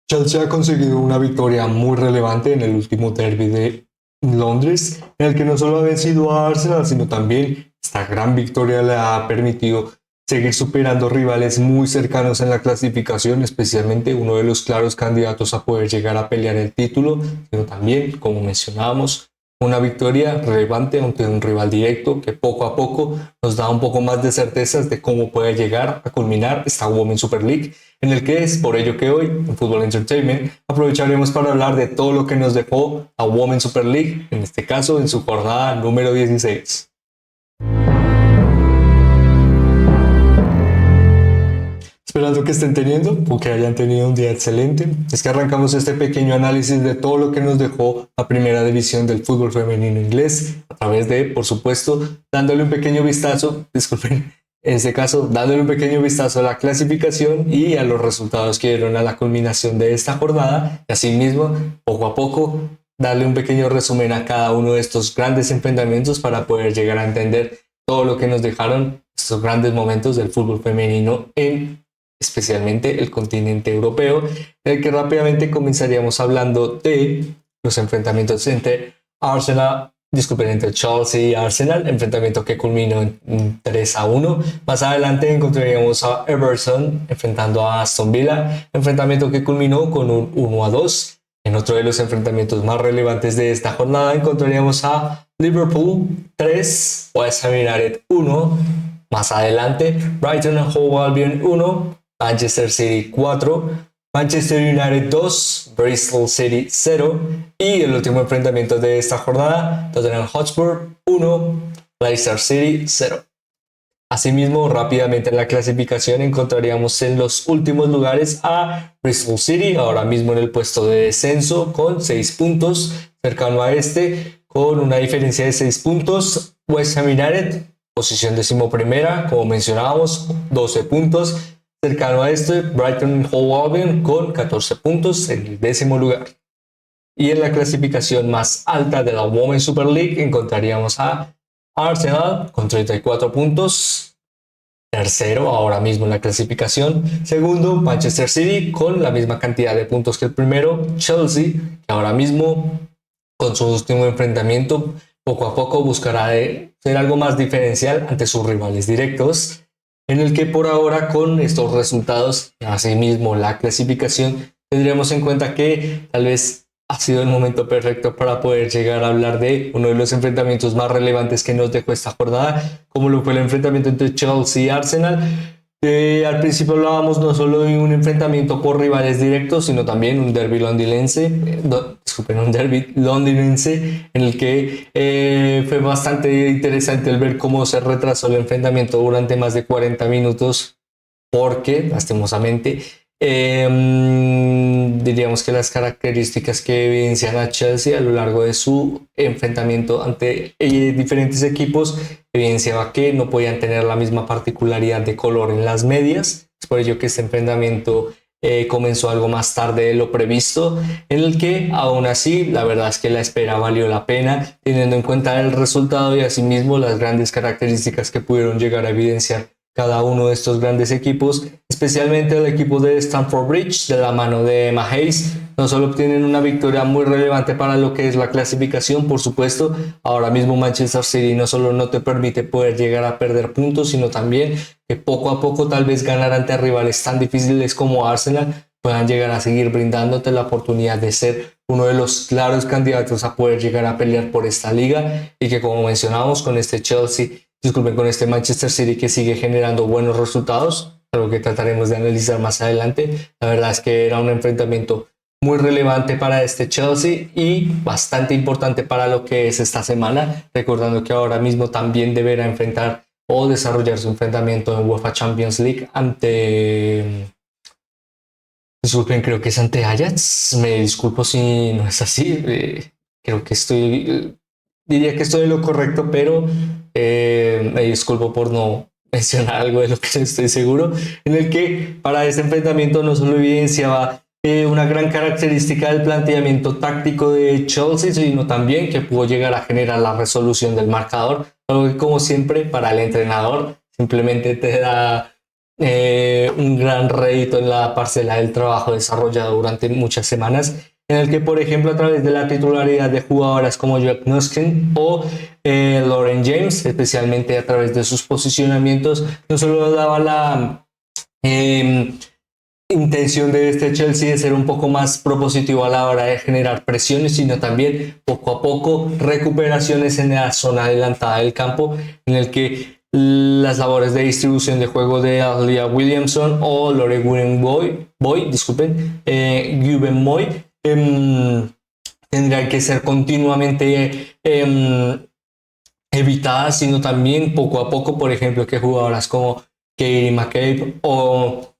Chelsea ha conseguido una victoria muy relevante en el último derby de Londres, en el que no solo ha vencido a Arsenal, sino también esta gran victoria le ha permitido seguir superando rivales muy cercanos en la clasificación, especialmente uno de los claros candidatos a poder llegar a pelear el título, pero también, como mencionábamos, una victoria relevante ante un rival directo que poco a poco nos da un poco más de certezas de cómo puede llegar a culminar esta Women's Super League, en el que es por ello que hoy en Fútbol Entertainment aprovecharemos para hablar de todo lo que nos dejó la Women's Super League, en este caso en su jornada número 16. Esperando que estén teniendo o que hayan tenido un día excelente. Es que arrancamos este pequeño análisis de todo lo que nos dejó la primera división del fútbol femenino inglés a través de, por supuesto, dándole un pequeño vistazo, disculpen, en este caso, dándole un pequeño vistazo a la clasificación y a los resultados que dieron a la culminación de esta jornada y asimismo, poco a poco, darle un pequeño resumen a cada uno de estos grandes enfrentamientos para poder llegar a entender todo lo que nos dejaron estos grandes momentos del fútbol femenino en especialmente el continente europeo, en el que rápidamente comenzaríamos hablando de los enfrentamientos entre entre Chelsea y Arsenal, enfrentamiento que culminó en 3-1. Más adelante encontraríamos a Everton enfrentando a Aston Villa, enfrentamiento que culminó con un 1-2. En otro de los enfrentamientos más relevantes de esta jornada encontraríamos a Liverpool 3, West Ham United 1. Más adelante, Brighton and Hove Albion 1, Manchester City 4, Manchester United 2, Bristol City 0 y el último enfrentamiento de esta jornada, Tottenham Hotspur 1, Leicester City 0. Asimismo, rápidamente en la clasificación encontraríamos en los últimos lugares a Bristol City, ahora mismo en el puesto de descenso con 6 puntos, cercano a este con una diferencia de 6 puntos, West Ham United, posición decimoprimera, como mencionábamos, 12 puntos. Cercano a este, Brighton Hove Albion con 14 puntos en el 10º lugar. Y en la clasificación más alta de la Women's Super League encontraríamos a Arsenal con 34 puntos. Tercero, ahora mismo en la clasificación. Segundo, Manchester City con la misma cantidad de puntos que el primero. Chelsea, que ahora mismo con su último enfrentamiento, poco a poco buscará ser algo más diferencial ante sus rivales directos, en el que por ahora con estos resultados, asimismo la clasificación, tendríamos en cuenta que tal vez ha sido el momento perfecto para poder llegar a hablar de uno de los enfrentamientos más relevantes que nos dejó esta jornada, como lo fue el enfrentamiento entre Chelsea y Arsenal. Al principio hablábamos no solo de un enfrentamiento por rivales directos, sino también un derby londinense, un derby londinense en el que fue bastante interesante el ver cómo se retrasó el enfrentamiento durante más de 40 minutos, porque lastimosamente diríamos que las características que evidencian a Chelsea a lo largo de su enfrentamiento ante diferentes equipos evidenciaba que no podían tener la misma particularidad de color en las medias. Es por ello que este enfrentamiento comenzó algo más tarde de lo previsto, en el que aún así la verdad es que la espera valió la pena, teniendo en cuenta el resultado y asimismo las grandes características que pudieron llegar a evidenciar cada uno de estos grandes equipos, especialmente el equipo de Stamford Bridge de la mano de Emma Hayes. No solo obtienen una victoria muy relevante para lo que es la clasificación, por supuesto, ahora mismo Manchester City no solo no te permite poder llegar a perder puntos, sino también que poco a poco tal vez ganar ante rivales tan difíciles como Arsenal puedan llegar a seguir brindándote la oportunidad de ser uno de los claros candidatos a poder llegar a pelear por esta liga y que, como mencionamos, con este Manchester City que sigue generando buenos resultados, algo que trataremos de analizar más adelante. La verdad es que era un enfrentamiento muy relevante para este Chelsea y bastante importante para lo que es esta semana, recordando que ahora mismo también deberá enfrentar o desarrollar su enfrentamiento en UEFA Champions League disculpen, creo que es ante Ajax, me disculpo si no es así, creo que diría que estoy en lo correcto, pero me disculpo por no mencionar algo de lo que no estoy seguro, en el que para este enfrentamiento no solo evidenciaba una gran característica del planteamiento táctico de Chelsea, sino también que pudo llegar a generar la resolución del marcador, algo que como siempre para el entrenador simplemente te da un gran rédito en la parcela del trabajo desarrollado durante muchas semanas, en el que, por ejemplo, a través de la titularidad de jugadoras como Joe Nuskin o Lauren James, especialmente a través de sus posicionamientos, no solo daba la intención de este Chelsea de ser un poco más propositivo a la hora de generar presiones, sino también poco a poco recuperaciones en la zona adelantada del campo, en el que las labores de distribución de juego de Alia Williamson o Lore Guben Moy tendrán que ser continuamente evitadas, sino también poco a poco, por ejemplo, que jugadoras como Katie McCabe o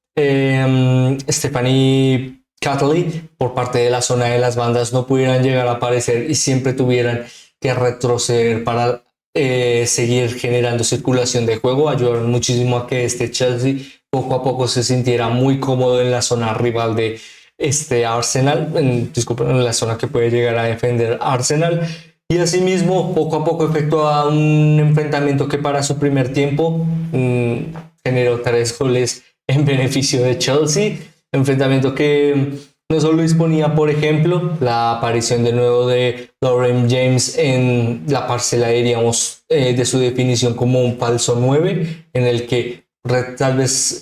Stephanie Catley por parte de la zona de las bandas no pudieran llegar a aparecer y siempre tuvieran que retroceder para seguir generando circulación de juego. Ayudaron muchísimo a que este Chelsea poco a poco se sintiera muy cómodo en la zona rival de este Arsenal, en la zona que puede llegar a defender Arsenal. Y asimismo, poco a poco efectuaba un enfrentamiento que para su primer tiempo generó 3 goles en beneficio de Chelsea. Enfrentamiento que no solo disponía, por ejemplo, la aparición de nuevo de Lauren James en la parcela, diríamos, de su definición como un falso 9, en el que tal vez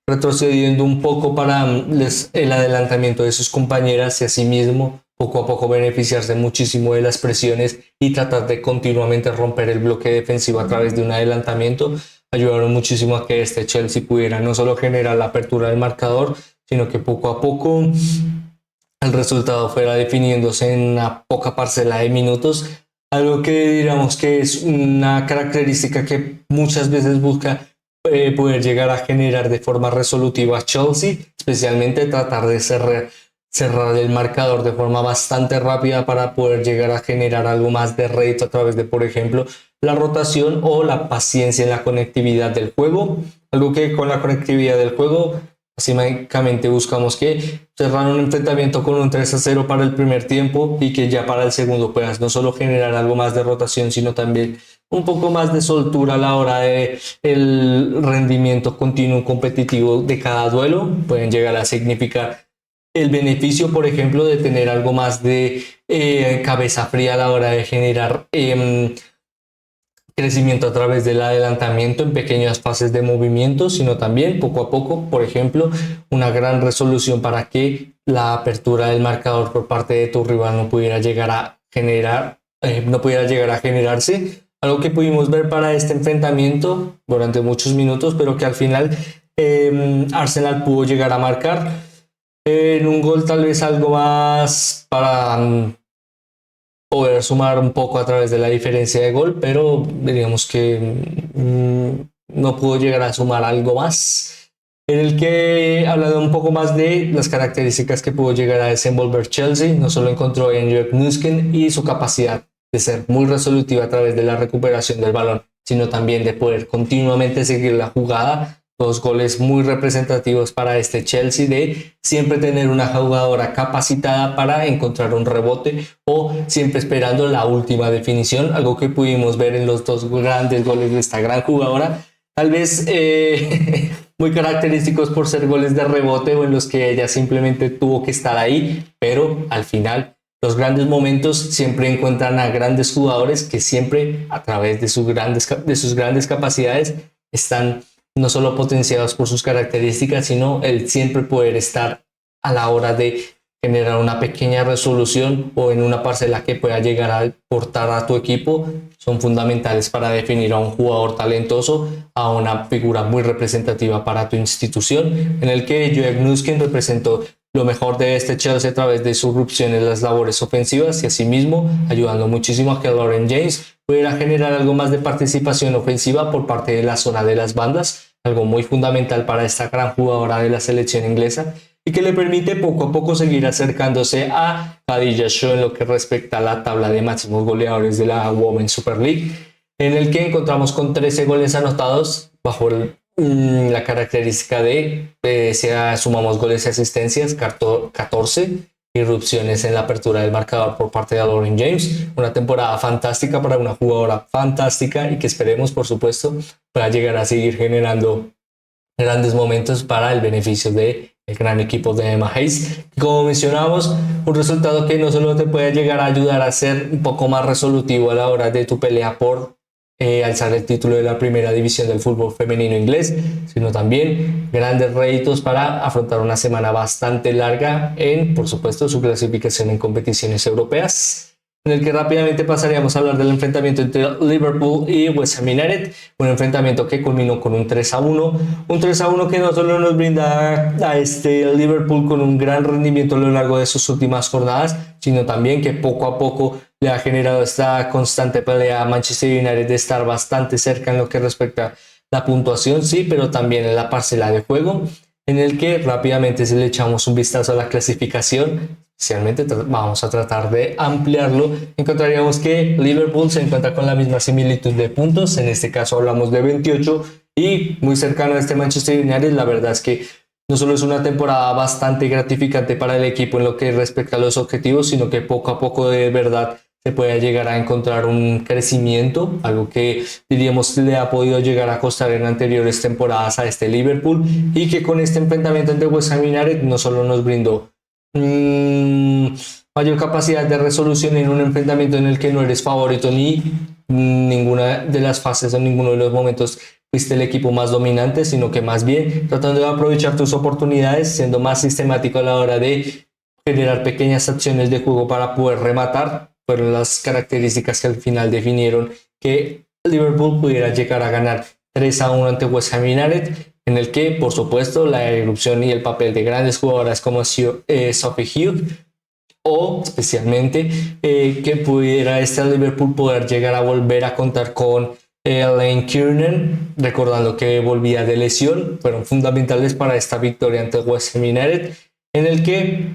retrocediendo un poco para el adelantamiento de sus compañeras y asimismo poco a poco beneficiarse muchísimo de las presiones y tratar de continuamente romper el bloque defensivo a través de un adelantamiento, ayudaron muchísimo a que este Chelsea pudiera no solo generar la apertura del marcador, sino que poco a poco el resultado fuera definiéndose en una poca parcela de minutos, algo que diríamos que es una característica que muchas veces busca poder llegar a generar de forma resolutiva a Chelsea, especialmente tratar de cerrar el marcador de forma bastante rápida para poder llegar a generar algo más de rédito a través de, por ejemplo, la rotación o la paciencia en la conectividad del juego. Algo que con la conectividad del juego, básicamente buscamos que cerrar un enfrentamiento con un 3-0 para el primer tiempo y que ya para el segundo puedas no solo generar algo más de rotación, sino también un poco más de soltura a la hora de el rendimiento continuo competitivo de cada duelo. Pueden llegar a significar el beneficio, por ejemplo, de tener algo más de cabeza fría a la hora de generar crecimiento a través del adelantamiento en pequeñas fases de movimiento, sino también poco a poco, por ejemplo, una gran resolución para que la apertura del marcador por parte de tu rival no pudiera llegar a generarse. Algo que pudimos ver para este enfrentamiento durante muchos minutos, pero que al final Arsenal pudo llegar a marcar en un gol tal vez algo más para poder sumar un poco a través de la diferencia de gol, pero diríamos que no pudo llegar a sumar algo más, en el que hablando un poco más de las características que pudo llegar a desenvolver Chelsea. No solo encontró en Joe Nuskin y su capacidad de ser muy resolutiva a través de la recuperación del balón, sino también de poder continuamente seguir la jugada. 2 goles muy representativos para este Chelsea de siempre tener una jugadora capacitada para encontrar un rebote o siempre esperando la última definición, algo que pudimos ver en los 2 grandes goles de esta gran jugadora, tal vez muy característicos por ser goles de rebote o en los que ella simplemente tuvo que estar ahí, pero al final los grandes momentos siempre encuentran a grandes jugadores que siempre a través de sus grandes capacidades están no solo potenciados por sus características, sino el siempre poder estar a la hora de generar una pequeña resolución o en una parcela que pueda llegar a aportar a tu equipo, son fundamentales para definir a un jugador talentoso, a una figura muy representativa para tu institución, en el que Joe Nuskin representó lo mejor de este Chelsea a través de su irrupción en las labores ofensivas y asimismo ayudando muchísimo a que Lauren James pudiera generar algo más de participación ofensiva por parte de la zona de las bandas, algo muy fundamental para esta gran jugadora de la selección inglesa y que le permite poco a poco seguir acercándose a Khadija Shaw en lo que respecta a la tabla de máximos goleadores de la Women's Super League, en el que encontramos con 13 goles anotados bajo la característica de, si sumamos goles y asistencias, 14 irrupciones en la apertura del marcador por parte de Lauren James. Una temporada fantástica para una jugadora fantástica y que esperemos, por supuesto, pueda llegar a seguir generando grandes momentos para el beneficio de el gran equipo de Emma Hayes. Como mencionamos, un resultado que no solo te puede llegar a ayudar a ser un poco más resolutivo a la hora de tu pelea por alzar el título de la primera división del fútbol femenino inglés, sino también grandes réditos para afrontar una semana bastante larga en, por supuesto, su clasificación en competiciones europeas, en el que rápidamente pasaríamos a hablar del enfrentamiento entre Liverpool y West Ham United, un enfrentamiento que culminó con un 3-1, un 3-1 que no solo nos brinda a este Liverpool con un gran rendimiento a lo largo de sus últimas jornadas, sino también que poco a poco le ha generado esta constante pelea a Manchester United de estar bastante cerca en lo que respecta a la puntuación, sí, pero también en la parcela de juego, en el que rápidamente si le echamos un vistazo a la clasificación, especialmente vamos a tratar de ampliarlo, encontraríamos que Liverpool se encuentra con la misma similitud de puntos, en este caso hablamos de 28 y muy cercano a este Manchester United. La verdad es que no solo es una temporada bastante gratificante para el equipo en lo que respecta a los objetivos, sino que poco a poco de verdad se puede llegar a encontrar un crecimiento, algo que diríamos le ha podido llegar a costar en anteriores temporadas a este Liverpool, y que con este enfrentamiento entre West Ham United no solo nos brindó mayor capacidad de resolución en un enfrentamiento en el que no eres favorito ni ninguna de las fases o ninguno de los momentos fuiste el equipo más dominante, sino que más bien tratando de aprovechar tus oportunidades, siendo más sistemático a la hora de generar pequeñas acciones de juego para poder rematar, fueron las características que al final definieron que Liverpool pudiera llegar a ganar 3-1 ante West Ham United, en el que, por supuesto, la irrupción y el papel de grandes jugadoras como Sophie Hughes, o especialmente que pudiera este Liverpool poder llegar a volver a contar con Elaine Kiernan, recordando que volvía de lesión, fueron fundamentales para esta victoria ante West Ham United, en el que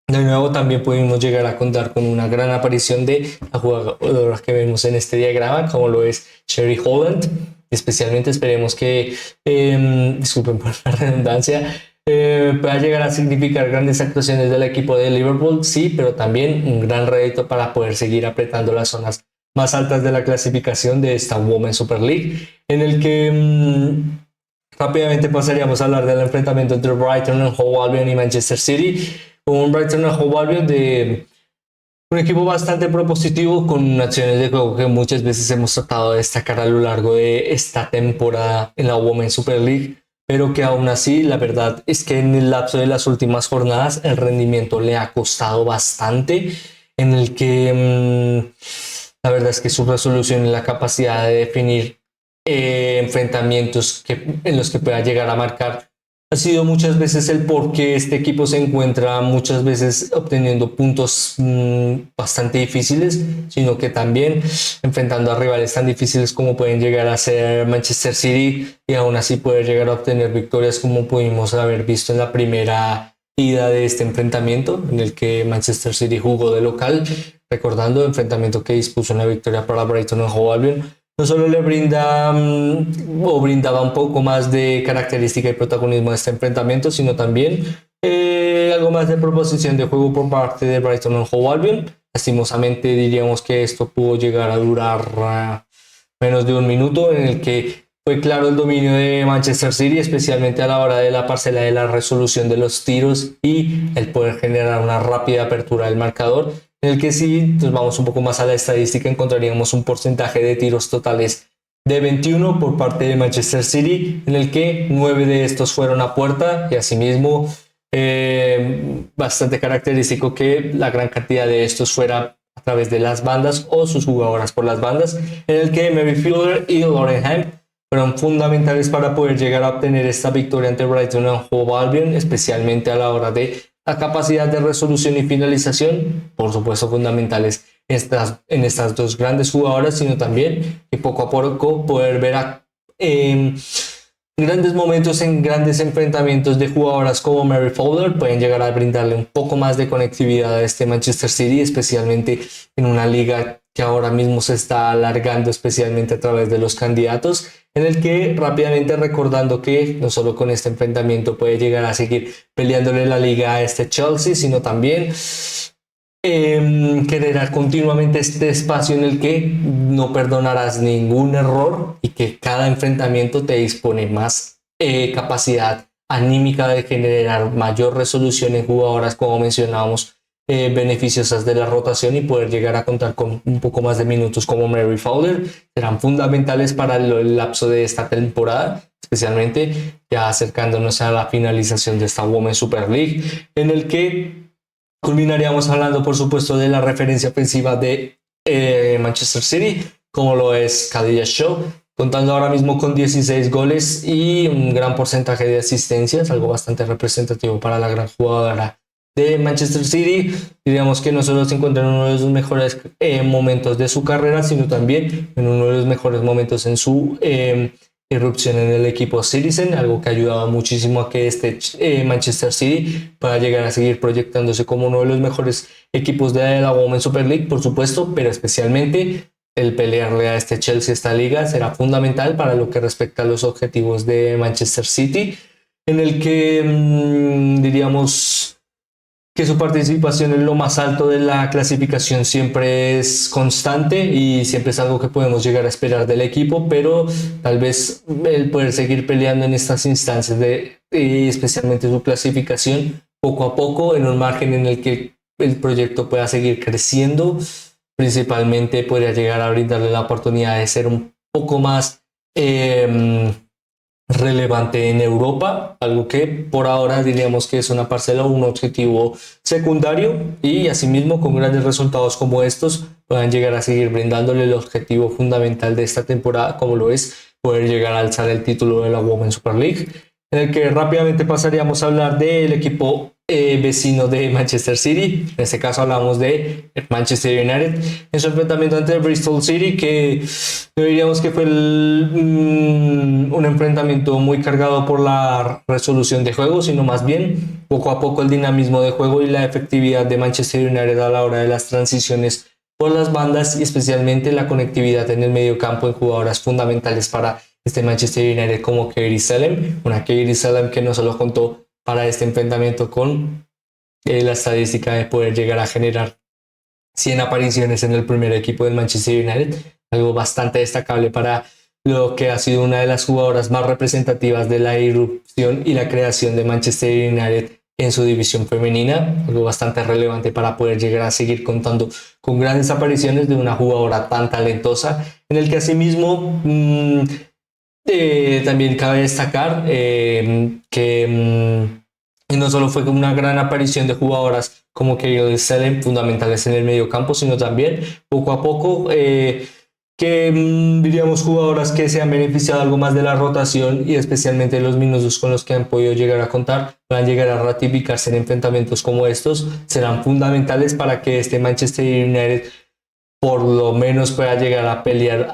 de nuevo también pudimos llegar a contar con una gran aparición de la jugadora que vemos en este diagrama, como lo es Sherry Holland. Especialmente esperemos que, disculpen por la redundancia, pueda llegar a significar grandes actuaciones del equipo de Liverpool, sí, pero también un gran rédito para poder seguir apretando las zonas más altas de la clasificación de esta Women's Super League, en el que rápidamente pasaríamos a hablar del enfrentamiento entre Brighton and Hove Albion y Manchester City, un Brighton and Hove Albion de un equipo bastante propositivo con acciones de juego que muchas veces hemos tratado de destacar a lo largo de esta temporada en la Women's Super League, pero que aún así la verdad es que en el lapso de las últimas jornadas el rendimiento le ha costado bastante, en el que la verdad es que su resolución y la capacidad de definir enfrentamientos en los que pueda llegar a marcar ha sido muchas veces el por qué este equipo se encuentra muchas veces obteniendo puntos bastante difíciles, sino que también enfrentando a rivales tan difíciles como pueden llegar a ser Manchester City, y aún así poder llegar a obtener victorias como pudimos haber visto en la primera ida de este enfrentamiento, en el que Manchester City jugó de local, recordando el enfrentamiento que dispuso una victoria para Brighton and Hove Albion. No solo le brinda o brindaba un poco más de característica y protagonismo a este enfrentamiento, sino también algo más de proposición de juego por parte de Brighton and Hove Albion. Lastimosamente diríamos que esto pudo llegar a durar menos de un minuto, en el que fue claro el dominio de Manchester City, especialmente a la hora de la parcela de la resolución de los tiros y el poder generar una rápida apertura del marcador, en el que si nos vamos un poco más a la estadística encontraríamos un porcentaje de tiros totales de 21 por parte de Manchester City, en el que 9 de estos fueron a puerta, y asimismo bastante característico que la gran cantidad de estos fuera a través de las bandas o sus jugadoras por las bandas, en el que Mary Fielder y Lauren Hemp fueron fundamentales para poder llegar a obtener esta victoria ante Brighton and Hove Albion, especialmente a la hora de la capacidad de resolución y finalización, por supuesto fundamentales en estas dos grandes jugadoras, sino también que poco a poco poder ver grandes momentos en grandes enfrentamientos de jugadoras como Mary Fowler pueden llegar a brindarle un poco más de conectividad a este Manchester City, especialmente en una liga que ahora mismo se está alargando, especialmente a través de los candidatos, en el que rápidamente recordando que no solo con este enfrentamiento puede llegar a seguir peleándole la liga a este Chelsea, sino también generar continuamente este espacio en el que no perdonarás ningún error y que cada enfrentamiento te dispone más capacidad anímica de generar mayor resolución en jugadoras, como mencionábamos, beneficiosas de la rotación y poder llegar a contar con un poco más de minutos como Mary Fowler serán fundamentales para el lapso de esta temporada, especialmente ya acercándonos a la finalización de esta Women's Super League, en el que culminaríamos hablando, por supuesto, de la referencia ofensiva de Manchester City, como lo es Khadija Shaw, contando ahora mismo con 16 goles y un gran porcentaje de asistencias, algo bastante representativo para la gran jugadora de Manchester City. Diríamos que no solo se encuentra en uno de los mejores momentos de su carrera, sino también en uno de los mejores momentos en su irrupción en el equipo Citizen, algo que ayudaba muchísimo a que este Manchester City pueda llegar a seguir proyectándose como uno de los mejores equipos de la Women's Super League, por supuesto, pero especialmente el pelearle a este Chelsea esta liga será fundamental para lo que respecta a los objetivos de Manchester City, en el que diríamos que su participación en lo más alto de la clasificación siempre es constante y siempre es algo que podemos llegar a esperar del equipo, pero tal vez el poder seguir peleando en estas instancias especialmente su clasificación poco a poco en un margen en el que el proyecto pueda seguir creciendo, principalmente podría llegar a brindarle la oportunidad de ser un poco más relevante en Europa, algo que por ahora diríamos que es una parcela o un objetivo secundario, y asimismo con grandes resultados como estos puedan llegar a seguir brindándole el objetivo fundamental de esta temporada, como lo es poder llegar a alzar el título de la Women's Super League, en el que rápidamente pasaríamos a hablar del equipo vecino de Manchester City. En este caso hablamos de Manchester United en su enfrentamiento ante Bristol City, que no diríamos que fue un enfrentamiento muy cargado por la resolución de juego, sino más bien poco a poco el dinamismo de juego y la efectividad de Manchester United a la hora de las transiciones por las bandas y especialmente la conectividad en el medio campo en jugadoras fundamentales para este Manchester United como Katie Salem, una Katie Salem que no solo contó para este enfrentamiento con la estadística de poder llegar a generar 100 apariciones en el primer equipo del Manchester United, algo bastante destacable para lo que ha sido una de las jugadoras más representativas de la irrupción y la creación de Manchester United en su división femenina, algo bastante relevante para poder llegar a seguir contando con grandes apariciones de una jugadora tan talentosa, en el que asimismo también cabe destacar que no solo fue una gran aparición de jugadoras como Katie Salem, fundamentales en el medio campo, sino también poco a poco diríamos jugadoras que se han beneficiado algo más de la rotación y especialmente los minutos con los que han podido llegar a contar, van a llegar a ratificarse en enfrentamientos como estos, serán fundamentales para que este Manchester United por lo menos pueda llegar a pelear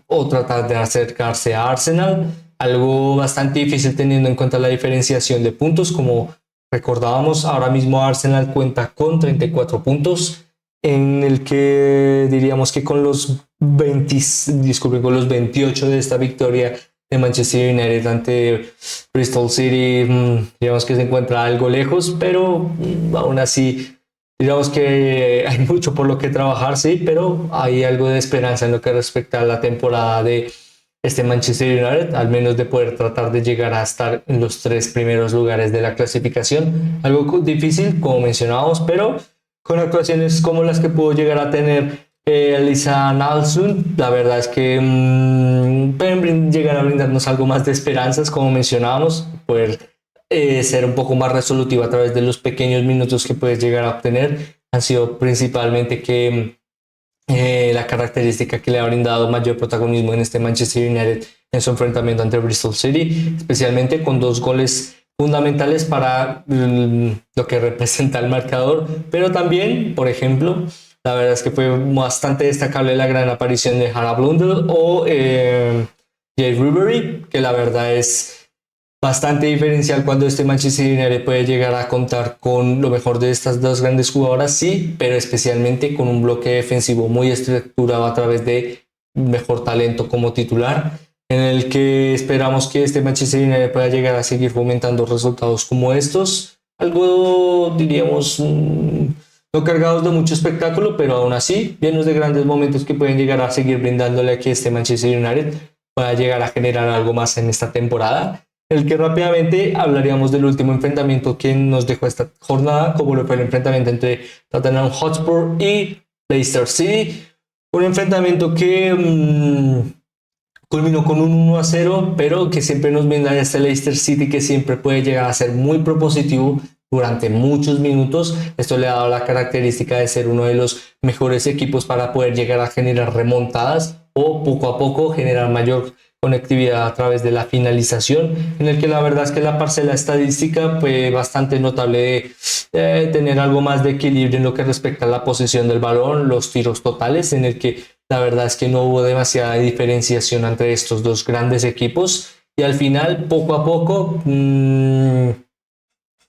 o tratar de acercarse a Arsenal, algo bastante difícil teniendo en cuenta la diferenciación de puntos. Como recordábamos, ahora mismo Arsenal cuenta con 34 puntos, en el que diríamos que con los 28 de esta victoria de Manchester United ante Bristol City, digamos que se encuentra algo lejos, pero aún así digamos que hay mucho por lo que trabajar, sí, pero hay algo de esperanza en lo que respecta a la temporada de este Manchester United, al menos de poder tratar de llegar a estar en los 3 primeros lugares de la clasificación. Algo difícil, como mencionábamos, pero con actuaciones como las que pudo llegar a tener Lisa Nalsund, la verdad es que pueden llegar a brindarnos algo más de esperanzas, como mencionábamos, poder ser un poco más resolutivo a través de los pequeños minutos que puedes llegar a obtener. Han sido principalmente que la característica que le ha brindado mayor protagonismo en este Manchester United en su enfrentamiento ante Bristol City, especialmente con 2 goles fundamentales para lo que representa el marcador, pero también, por ejemplo, la verdad es que fue bastante destacable la gran aparición de Hannah Blundell o Jade Ribery, que la verdad es bastante diferencial cuando este Manchester United puede llegar a contar con lo mejor de estas 2 grandes jugadoras, sí, pero especialmente con un bloque defensivo muy estructurado a través de mejor talento como titular, en el que esperamos que este Manchester United pueda llegar a seguir fomentando resultados como estos, algo diríamos no cargados de mucho espectáculo, pero aún así llenos de grandes momentos que pueden llegar a seguir brindándole a que este Manchester United pueda llegar a generar algo más en esta temporada, el que rápidamente hablaríamos del último enfrentamiento que nos dejó esta jornada, como lo fue el enfrentamiento entre Tottenham Hotspur y Leicester City. Un enfrentamiento que culminó con un 1-0, pero que siempre nos brinda este Leicester City que siempre puede llegar a ser muy propositivo durante muchos minutos. Esto le ha dado la característica de ser uno de los mejores equipos para poder llegar a generar remontadas o poco a poco generar mayor conectividad a través de la finalización, en el que la verdad es que la parcela estadística fue bastante notable de tener algo más de equilibrio en lo que respecta a la posesión del balón, los tiros totales, en el que la verdad es que no hubo demasiada diferenciación entre estos dos grandes equipos, y al final poco a poco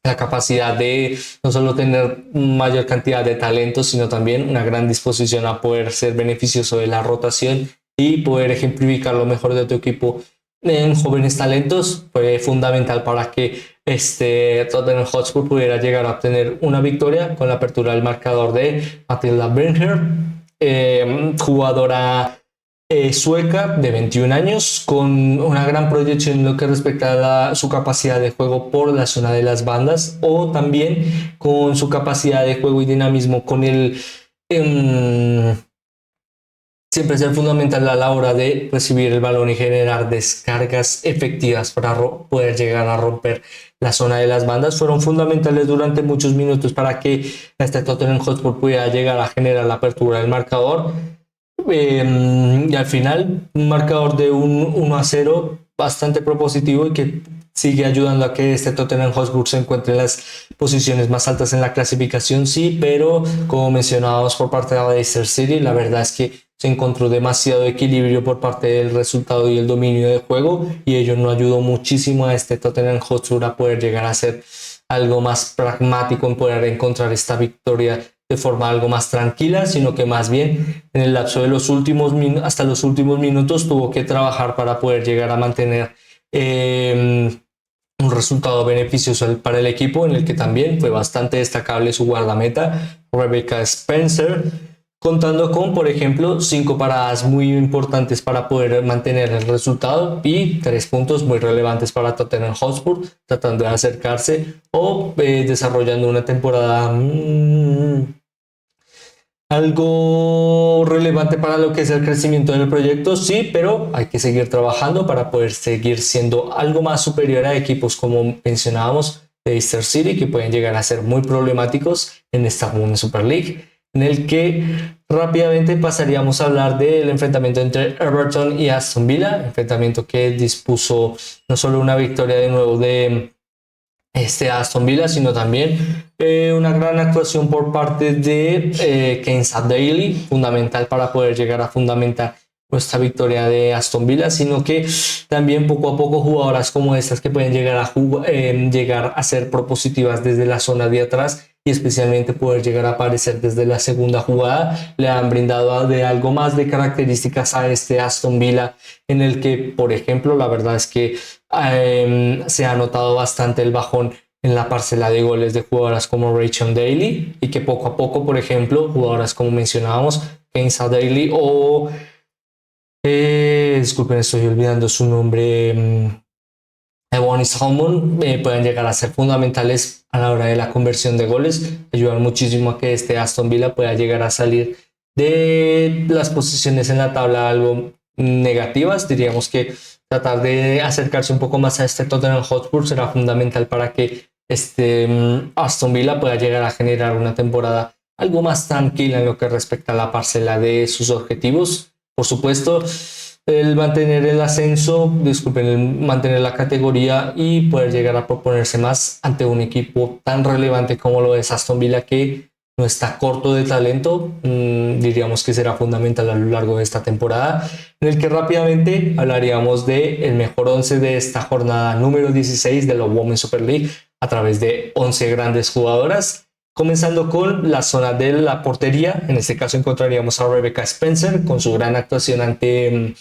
la capacidad de no solo tener mayor cantidad de talentos, sino también una gran disposición a poder ser beneficioso de la rotación y poder ejemplificar lo mejor de tu equipo en jóvenes talentos fue fundamental para que Tottenham Hotspur pudiera llegar a obtener una victoria con la apertura del marcador de Matilda Bernher, jugadora sueca de 21 años con una gran proyección en lo que respecta a su capacidad de juego por la zona de las bandas, o también con su capacidad de juego y dinamismo con el siempre ser fundamental a la hora de recibir el balón y generar descargas efectivas para poder llegar a romper la zona de las bandas. Fueron fundamentales durante muchos minutos para que Tottenham Hotspur pudiera llegar a generar la apertura del marcador. Y al final un marcador de un 1-0 bastante propositivo y que sigue ayudando a que Tottenham Hotspur se encuentre en las posiciones más altas en la clasificación, sí, pero como mencionábamos por parte de Leicester City, la verdad es que se encontró demasiado equilibrio por parte del resultado y el dominio del juego, y ello no ayudó muchísimo a Tottenham Hotspur a poder llegar a ser algo más pragmático en poder encontrar esta victoria de forma algo más tranquila, sino que más bien en el lapso de los últimos hasta los últimos minutos tuvo que trabajar para poder llegar a mantener un resultado beneficioso para el equipo, en el que también fue bastante destacable su guardameta Rebecca Spencer, contando con, por ejemplo, 5 paradas muy importantes para poder mantener el resultado y 3 puntos muy relevantes para Tottenham Hotspur, tratando de acercarse o desarrollando una temporada algo relevante para lo que es el crecimiento del proyecto, sí, pero hay que seguir trabajando para poder seguir siendo algo más superior a equipos como mencionábamos de Leicester City, que pueden llegar a ser muy problemáticos en esta Women's Super League, en el que rápidamente pasaríamos a hablar del enfrentamiento entre Everton y Aston Villa, enfrentamiento que dispuso no solo una victoria de nuevo de Aston Villa, sino también una gran actuación por parte de Kenza Daly, fundamental para poder llegar a fundamentar esta victoria de Aston Villa, sino que también poco a poco jugadoras como estas que pueden llegar a ser propositivas desde la zona de atrás y especialmente poder llegar a aparecer desde la segunda jugada, le han brindado de algo más de características a Aston Villa, en el que, por ejemplo, la verdad es que se ha notado bastante el bajón en la parcela de goles de jugadoras como Rachel Daly, y que poco a poco, por ejemplo, jugadoras como mencionábamos, Kenza Daly o disculpen, estoy olvidando su nombre, Ebony Salmon, pueden llegar a ser fundamentales a la hora de la conversión de goles, ayudan muchísimo a que Aston Villa pueda llegar a salir de las posiciones en la tabla algo negativas. Diríamos que tratar de acercarse un poco más a Tottenham Hotspur será fundamental para que Aston Villa pueda llegar a generar una temporada algo más tranquila en lo que respecta a la parcela de sus objetivos. Por supuesto, el mantener el ascenso, el mantener la categoría y poder llegar a proponerse más ante un equipo tan relevante como lo es Aston Villa, que no está corto de talento, diríamos que será fundamental a lo largo de esta temporada, en el que rápidamente hablaríamos del mejor 11 de esta jornada número 16 de la Women's Super League a través de 11 grandes jugadoras. Comenzando con la zona de la portería, en este caso encontraríamos a Rebecca Spencer con su gran actuación ante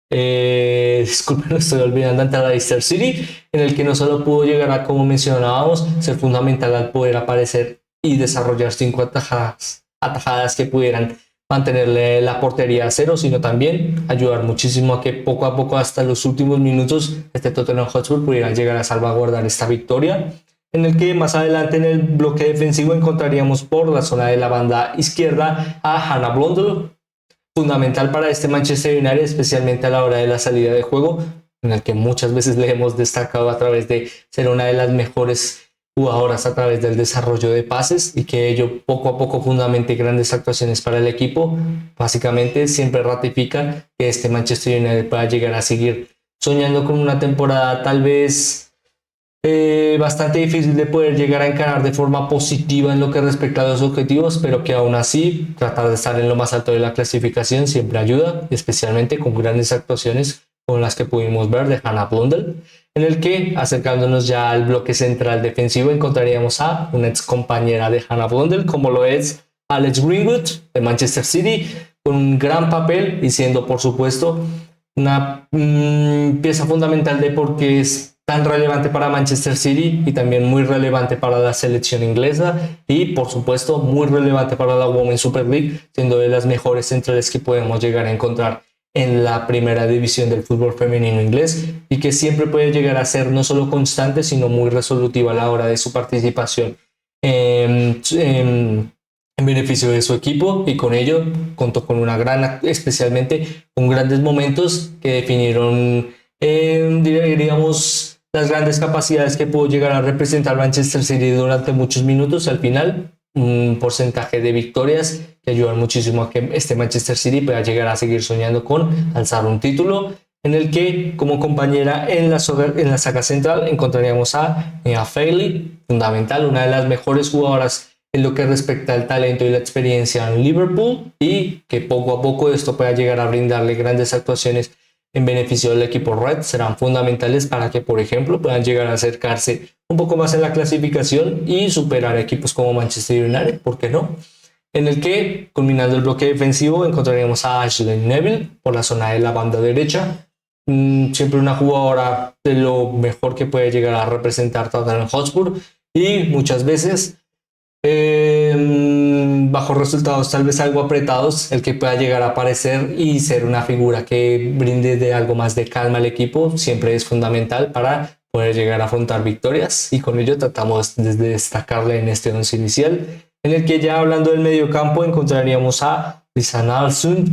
disculpen, lo estoy olvidando, ante Leicester City, en el que no solo pudo llegar a, como mencionábamos, ser fundamental al poder aparecer y desarrollar 5 atajadas que pudieran mantenerle la portería a cero, sino también ayudar muchísimo a que poco a poco, hasta los últimos minutos, este Tottenham Hotspur pudiera llegar a salvaguardar esta victoria, en el que más adelante en el bloque defensivo encontraríamos por la zona de la banda izquierda a Hannah Blundell, fundamental para este Manchester United, especialmente a la hora de la salida de juego, en el que muchas veces le hemos destacado a través de ser una de las mejores jugadoras a través del desarrollo de pases, y que ello poco a poco fundamente grandes actuaciones para el equipo. Básicamente siempre ratifica que este Manchester United pueda llegar a seguir soñando con una temporada tal vez bastante difícil de poder llegar a encarar de forma positiva en lo que respecta a los objetivos, pero que aún así tratar de estar en lo más alto de la clasificación siempre ayuda, especialmente con grandes actuaciones como las que pudimos ver de Hannah Blundell, en el que, acercándonos ya al bloque central defensivo, encontraríamos a una ex compañera de Hannah Blundell, como lo es Alex Greenwood de Manchester City, con un gran papel y siendo por supuesto una pieza fundamental de por qué es tan relevante para Manchester City y también muy relevante para la selección inglesa, y por supuesto muy relevante para la Women's Super League, siendo de las mejores centrales que podemos llegar a encontrar en la primera división del fútbol femenino inglés, y que siempre puede llegar a ser no solo constante sino muy resolutiva a la hora de su participación en beneficio de su equipo, y con ello contó con una gran, especialmente con grandes momentos que definieron diríamos las grandes capacidades que pudo llegar a representar Manchester City durante muchos minutos. Al final, un porcentaje de victorias que ayudan muchísimo a que este Manchester City pueda llegar a seguir soñando con alzar un título, en el que como compañera en la saga central encontraríamos a Mia Fairley, fundamental, una de las mejores jugadoras en lo que respecta al talento y la experiencia en Liverpool, y que poco a poco esto pueda llegar a brindarle grandes actuaciones en beneficio del equipo Red. Serán fundamentales para que, por ejemplo, puedan llegar a acercarse un poco más en la clasificación y superar a equipos como Manchester United, ¿por qué no? En el que, culminando el bloque defensivo, encontraríamos a Ashley Neville por la zona de la banda derecha, siempre una jugadora de lo mejor que puede llegar a representar Tottenham Hotspur, y muchas veces bajo resultados tal vez algo apretados, el que pueda llegar a aparecer y ser una figura que brinde de algo más de calma al equipo siempre es fundamental para poder llegar a afrontar victorias, y con ello tratamos de destacarle en este once inicial, en el que ya hablando del medio campo encontraríamos a Lisa Nalsund,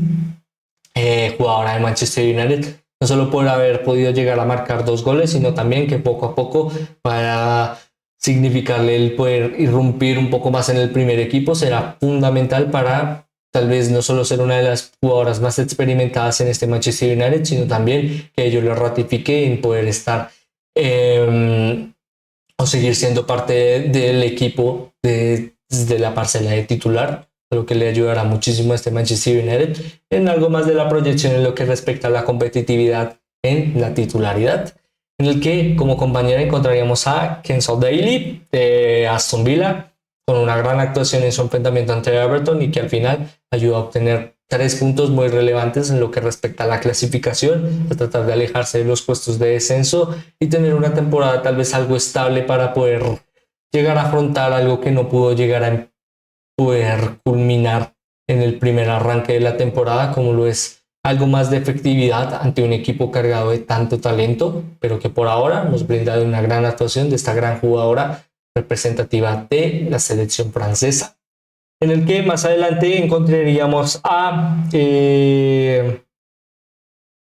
jugadora de Manchester United, no solo por haber podido llegar a marcar 2 goles, sino también que poco a poco para significarle el poder irrumpir un poco más en el primer equipo será fundamental para tal vez no solo ser una de las jugadoras más experimentadas en este Manchester United, sino también que ello lo ratifique en poder estar o seguir siendo parte del equipo desde la parcela de titular, lo que le ayudará muchísimo a este Manchester United en algo más de la proyección en lo que respecta a la competitividad en la titularidad, en el que como compañera encontraríamos a Kenzo Daly de Aston Villa, con una gran actuación en su enfrentamiento ante Everton, y que al final ayudó a obtener 3 puntos muy relevantes en lo que respecta a la clasificación, a tratar de alejarse de los puestos de descenso y tener una temporada tal vez algo estable para poder llegar a afrontar algo que no pudo llegar a poder culminar en el primer arranque de la temporada, como lo es algo más de efectividad ante un equipo cargado de tanto talento, pero que por ahora nos brinda una gran actuación de esta gran jugadora representativa de la selección francesa, en el que más adelante encontraríamos a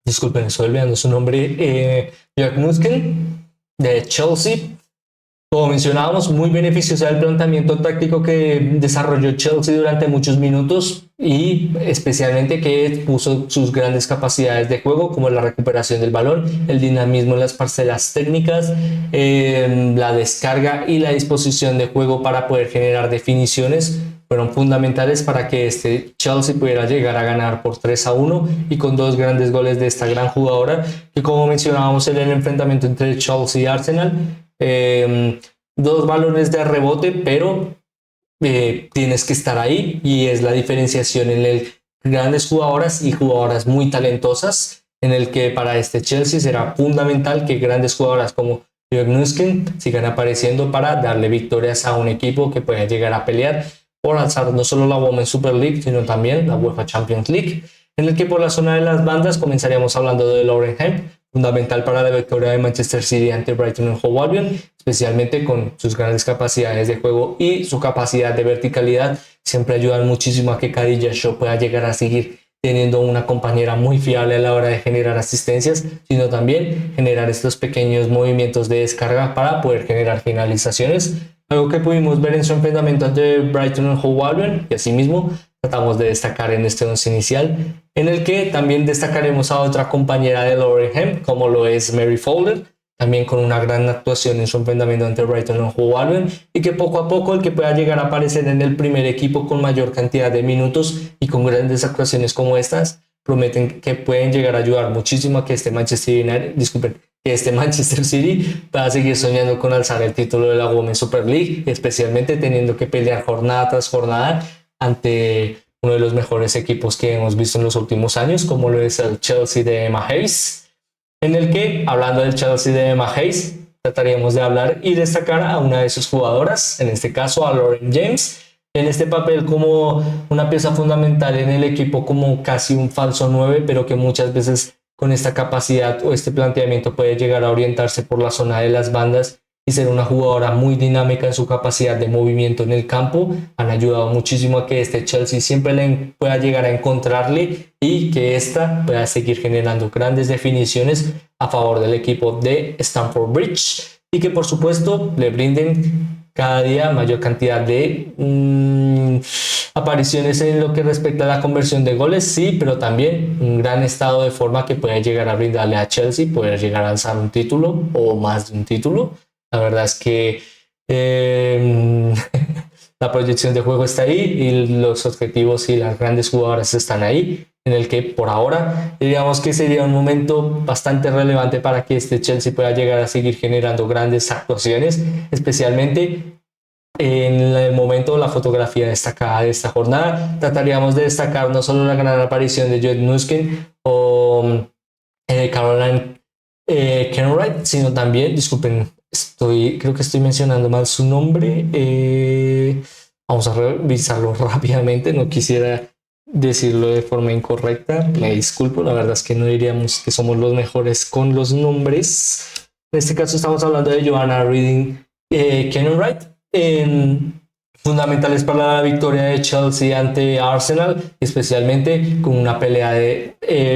disculpen, estoy olvidando su nombre, Jack Musken de Chelsea. Como mencionábamos, muy beneficioso el planteamiento táctico que desarrolló Chelsea durante muchos minutos, y especialmente que expuso sus grandes capacidades de juego, como la recuperación del balón, el dinamismo en las parcelas técnicas, la descarga y la disposición de juego para poder generar definiciones. Fueron fundamentales para que este Chelsea pudiera llegar a ganar por 3-1, y con 2 grandes goles de esta gran jugadora, que como mencionábamos en el enfrentamiento entre Chelsea y Arsenal, 2 balones de rebote, pero tienes que estar ahí, y es la diferenciación en el grandes jugadoras y jugadoras muy talentosas, en el que para este Chelsea será fundamental que grandes jugadoras como Jörg Nusken sigan apareciendo para darle victorias a un equipo que pueda llegar a pelear por alzar no solo la Women's Super League, sino también la UEFA Champions League, en el que por la zona de las bandas comenzaríamos hablando de Lauren Hemp, fundamental para la victoria de Manchester City ante Brighton and Hove Albion, especialmente con sus grandes capacidades de juego y su capacidad de verticalidad, siempre ayudan muchísimo a que Khadija Shaw pueda llegar a seguir teniendo una compañera muy fiable a la hora de generar asistencias, sino también generar estos pequeños movimientos de descarga para poder generar finalizaciones, algo que pudimos ver en su enfrentamiento ante Brighton and Hove Albion, y asimismo tratamos de destacar en este once inicial, en el que también destacaremos a otra compañera de Lauren Hemp, como lo es Mary Fowler, también con una gran actuación en su enfrentamiento ante Brighton and Hove Albion, y que poco a poco el que pueda llegar a aparecer en el primer equipo con mayor cantidad de minutos y con grandes actuaciones como estas, prometen que pueden llegar a ayudar muchísimo a que este Manchester City pueda seguir soñando con alzar el título de la Women's Super League, especialmente teniendo que pelear jornada tras jornada ante uno de los mejores equipos que hemos visto en los últimos años, como lo es el Chelsea de Emma Hayes, en el que, hablando del Chelsea de Emma Hayes, trataríamos de hablar y destacar a una de sus jugadoras, en este caso a Lauren James, en este papel como una pieza fundamental en el equipo, como casi un falso 9, pero que muchas veces con esta capacidad o este planteamiento puede llegar a orientarse por la zona de las bandas y ser una jugadora muy dinámica en su capacidad de movimiento en el campo. Han ayudado muchísimo a que este Chelsea siempre pueda llegar a encontrarle y que ésta pueda seguir generando grandes definiciones a favor del equipo de Stamford Bridge, y que por supuesto le brinden cada día mayor cantidad de apariciones en lo que respecta a la conversión de goles, sí, pero también un gran estado de forma que puede llegar a brindarle a Chelsea, poder llegar a alzar un título o más de un título. La verdad es que la proyección de juego está ahí y los objetivos y las grandes jugadoras están ahí, en el que por ahora diríamos que sería un momento bastante relevante para que este Chelsea pueda llegar a seguir generando grandes actuaciones, especialmente en el momento de la fotografía destacada de esta jornada. Trataríamos de destacar no solo la gran aparición de Joette Nuskin o Caroline Kenwright, sino también, disculpen, creo que estoy mencionando mal su nombre. Vamos a revisarlo rápidamente. No quisiera decirlo de forma incorrecta. Me disculpo. La verdad es que no diríamos que somos los mejores con los nombres. En este caso estamos hablando de Joanna Reading Kenwright, fundamentales para la victoria de Chelsea ante Arsenal, especialmente con una pelea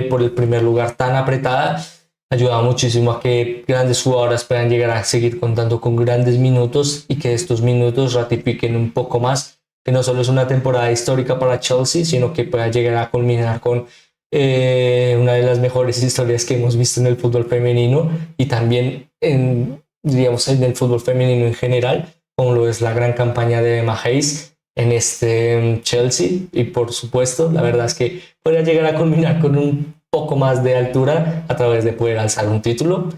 por el primer lugar tan apretada. Ayuda muchísimo a que grandes jugadoras puedan llegar a seguir contando con grandes minutos y que estos minutos ratifiquen un poco más que no solo es una temporada histórica para Chelsea, sino que pueda llegar a culminar con una de las mejores historias que hemos visto en el fútbol femenino y también diríamos en el fútbol femenino en general, como lo es la gran campaña de Emma Hayes en este Chelsea. Y por supuesto, la verdad es que podría llegar a culminar con un poco más de altura a través de poder alzar un título,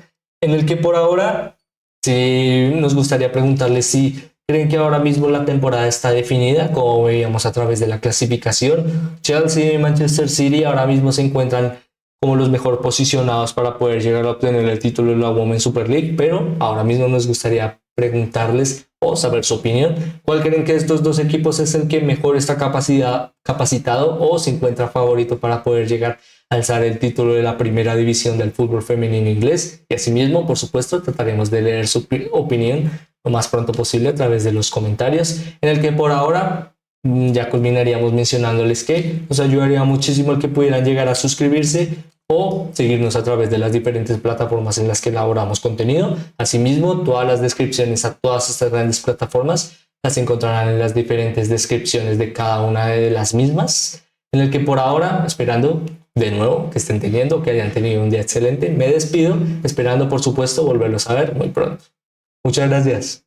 en el que por ahora sí nos gustaría preguntarles si creen que ahora mismo la temporada está definida, como veíamos a través de la clasificación. Chelsea y Manchester City ahora mismo se encuentran como los mejor posicionados para poder llegar a obtener el título de la Women's Super League, pero ahora mismo nos gustaría preguntarles o saber su opinión. ¿Cuál creen que estos dos equipos es el que mejor está capacitado o se encuentra favorito para poder llegar a alzar el título de la primera división del fútbol femenino inglés? Y asimismo, por supuesto, trataremos de leer su opinión lo más pronto posible a través de los comentarios, en el que por ahora ya culminaríamos mencionándoles que nos ayudaría muchísimo el que pudieran llegar a suscribirse o seguirnos a través de las diferentes plataformas en las que elaboramos contenido. Asimismo, todas las descripciones a todas estas grandes plataformas las encontrarán en las diferentes descripciones de cada una de las mismas, en el que por ahora, esperando de nuevo que estén teniendo, que hayan tenido un día excelente, me despido, esperando por supuesto volverlos a ver muy pronto. Muchas gracias.